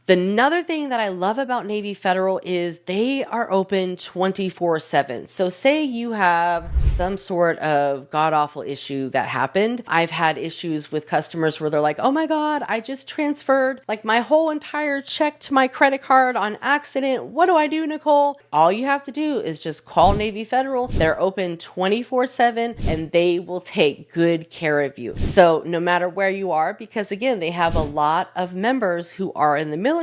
Another thing that I love about Navy Federal is they are open 24/7. So say you have some sort of god-awful issue that happened. I've had issues with customers where they're like, oh my God, I just transferred like my whole entire check to my credit card on accident. What do I do, Nicole? All you have to do is just call Navy Federal. They're open 24/7 and they will take good care of you. So no matter where you are, because again, they have a lot of members who are in the military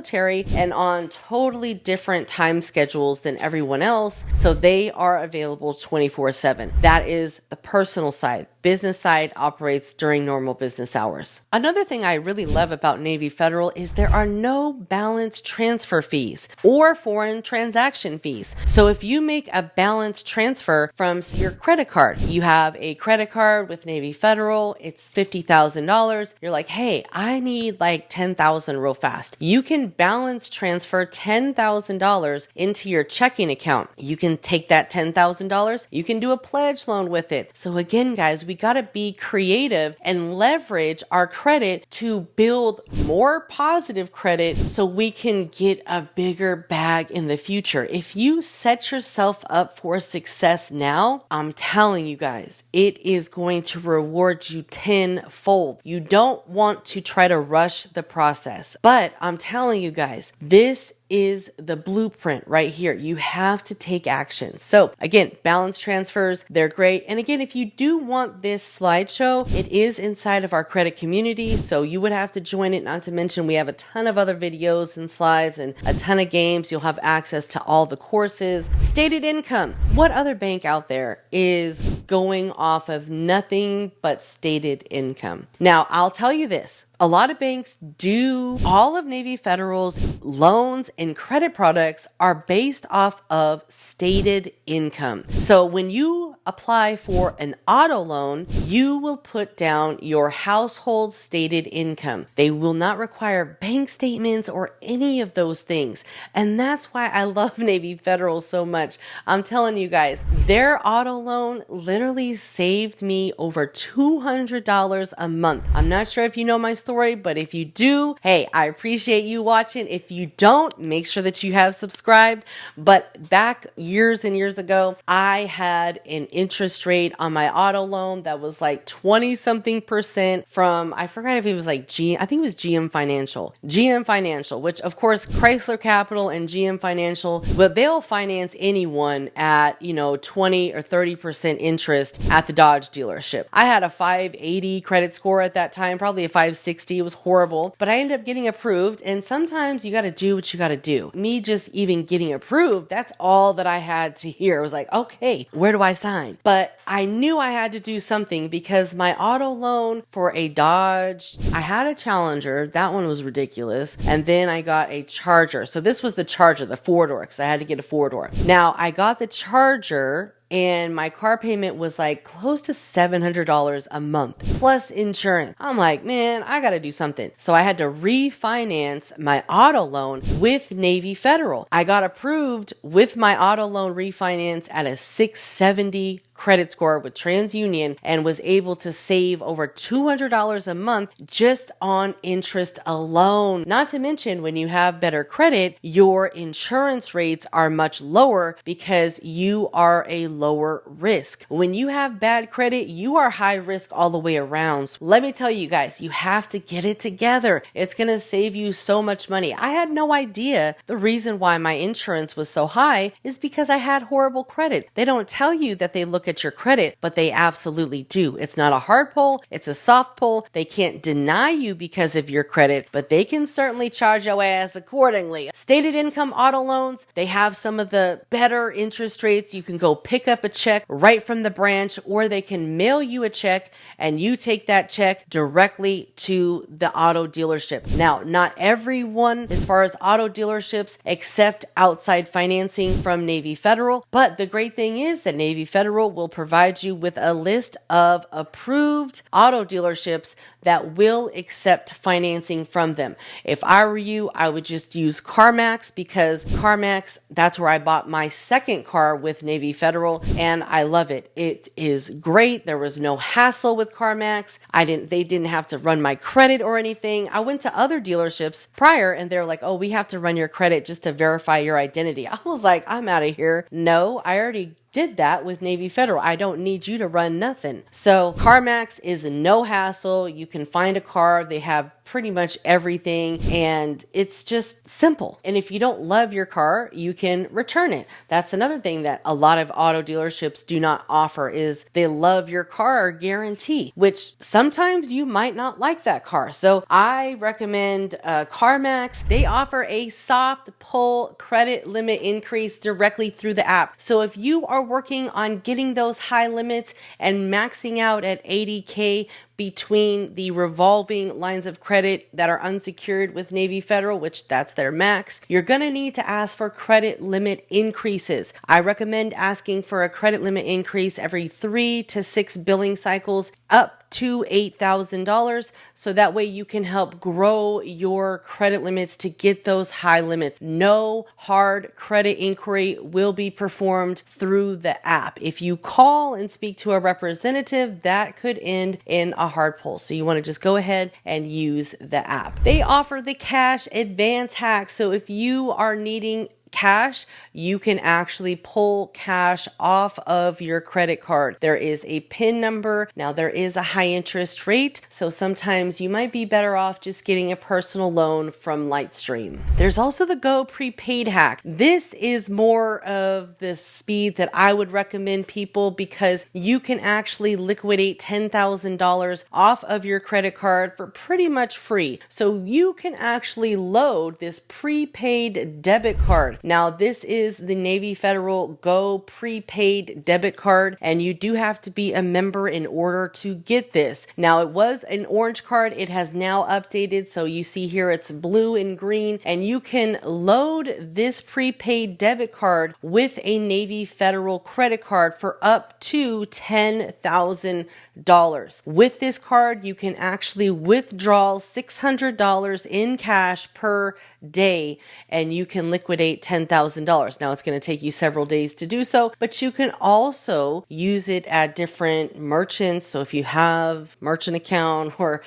and on totally different time schedules than everyone else. So they are available 24/7. That is the personal side. Business side operates during normal business hours. Another thing I really love about Navy Federal is there are no balance transfer fees or foreign transaction fees. So if you make a balance transfer from your credit card, you have a credit card with Navy Federal, it's $50,000. You're like, hey, I need like $10,000 real fast. You can balance transfer $10,000 into your checking account. You can take that $10,000. You can do a pledge loan with it. So again, guys, we got to be creative and leverage our credit to build more positive credit so we can get a bigger bag in the future. If you set yourself up for success now, I'm telling you guys, it is going to reward you tenfold. You don't want to try to rush the process, but I'm telling you guys, this is the blueprint right here. You have to take action. So again, balance transfers, they're great. And again, if you do want this slideshow, it is inside of our credit community. So you would have to join it. Not to mention, we have a ton of other videos and slides and a ton of games. You'll have access to all the courses. Stated income. What other bank out there is going off of nothing but stated income? Now, I'll tell you this. A lot of banks do. All of Navy Federal's loans and credit products are based off of stated income. So when you apply for an auto loan, you will put down your household stated income. They will not require bank statements or any of those things. And that's why I love Navy Federal so much. I'm telling you guys, their auto loan literally saved me over $200 a month. I'm not sure if you know my story, but if you do, hey, I appreciate you watching. If you don't, make sure that you have subscribed. But back years and years ago, I had an interest rate on my auto loan that was like 20 something percent from, I forgot if it was like I think it was GM Financial, which of course Chrysler Capital and GM Financial, but they'll finance anyone at, 20 or 30% interest at the Dodge dealership. I had a 580 credit score at that time, probably a 560. It was horrible, but I ended up getting approved. And sometimes you got to do what you got to do. Me just even getting approved, that's all that I had to hear. I was like, okay, where do I sign? But I knew I had to do something because my auto loan for a Dodge, I had a Challenger. That one was ridiculous. And then I got a Charger. So this was the Charger, the four-door, because I had to get a four-door. Now I got the Charger and my car payment was like close to $700 a month plus insurance. I'm like, man, I got to do something. So I had to refinance my auto loan with Navy Federal. I got approved with my auto loan refinance at a 670 credit score with TransUnion and was able to save over $200 a month just on interest alone. Not to mention, when you have better credit, your insurance rates are much lower because you are a lower risk. When you have bad credit, you are high risk all the way around. So let me tell you guys, you have to get it together. It's going to save you so much money. I had no idea the reason why my insurance was so high is because I had horrible credit. They don't tell you that they look at your credit, but they absolutely do. It's not a hard pull, it's a soft pull. They can't deny you because of your credit, but they can certainly charge your ass accordingly. Stated income auto loans, they have some of the better interest rates. You can go pick up a check right from the branch, or they can mail you a check and you take that check directly to the auto dealership. Now, not everyone, as far as auto dealerships, accept outside financing from Navy Federal, but the great thing is that Navy Federal will provide you with a list of approved auto dealerships that will accept financing from them. If I were you, I would just use CarMax, because CarMax, that's where I bought my second car with Navy Federal, and I love it. It is great. There was no hassle with CarMax. They didn't have to run my credit or anything. I went to other dealerships prior and they're like, oh, we have to run your credit just to verify your identity. I was like, I'm out of here. No, I already did that with Navy Federal. I don't need you to run nothing. So CarMax is no hassle. You can find a car. They have pretty much everything, and it's just simple. And if you don't love your car, you can return it. That's another thing that a lot of auto dealerships do not offer, is they love your car guarantee, which sometimes you might not like that car. So I recommend CarMax. They offer a soft pull credit limit increase directly through the app. So if you are working on getting those high limits and maxing out at $80K between the revolving lines of credit that are unsecured with Navy Federal, which that's their max, you're going to need to ask for credit limit increases. I recommend asking for a credit limit increase every 3 to 6 billing cycles, up to $8,000, so that way you can help grow your credit limits to get those high limits. No hard credit inquiry will be performed through the app. If you call and speak to a representative, that could end in a hard pull. So you want to just go ahead and use the app. They offer the cash advance hack. So if you are needing cash, you can actually pull cash off of your credit card. There is a PIN number. Now there is a high interest rate, so sometimes you might be better off just getting a personal loan from Lightstream. There's also the Go prepaid hack. This is more of the speed that I would recommend people, because you can actually liquidate $10,000 off of your credit card for pretty much free. So you can actually load this prepaid debit card. Now, this is the Navy Federal Go prepaid debit card, and you do have to be a member in order to get this. Now, it was an orange card. It has now updated. So you see here it's blue and green, and you can load this prepaid debit card with a Navy Federal credit card for up to $10,000. With this card, you can actually withdraw $600 in cash per day, and you can liquidate $10,000. Now, it's going to take you several days to do so, but you can also use it at different merchants. So if you have merchant account, or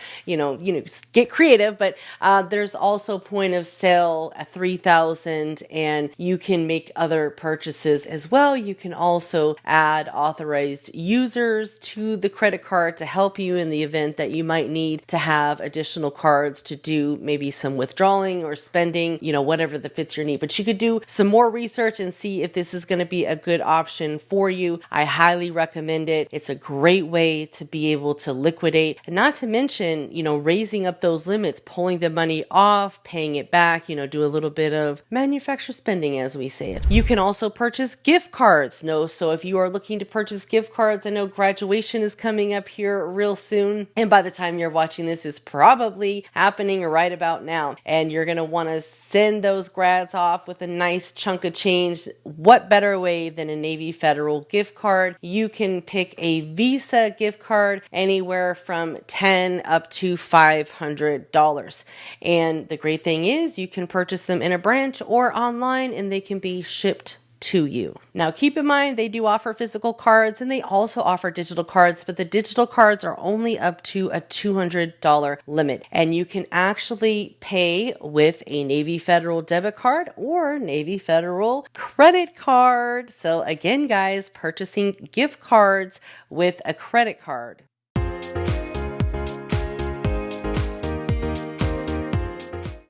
get creative, but there's also point of sale at 3,000, and you can make other purchases as well. You can also add authorized users to the credit card to help you in the event that you might need to have additional cards to do maybe some withdrawing or spending, whatever that fits your need. But you could do some more research and see if this is going to be a good option for you. I highly recommend it. It's a great way to be able to liquidate, and not to mention, raising up those limits, pulling the money off, paying it back, do a little bit of manufacturer spending, as we say it. You can also purchase gift cards. So if you are looking to purchase gift cards, I know graduation is coming up here real soon, and by the time you're watching this, is probably happening right about now, and you're going to want to send those grads off with a nice chunk of change. What better way than a Navy Federal gift card? You can pick a Visa gift card anywhere from $10 up to $500. And the great thing is you can purchase them in a branch or online, and they can be shipped to you. Now, keep in mind, they do offer physical cards and they also offer digital cards, but the digital cards are only up to a $200 limit. And you can actually pay with a Navy Federal debit card or Navy Federal credit card. So again, guys, purchasing gift cards with a credit card.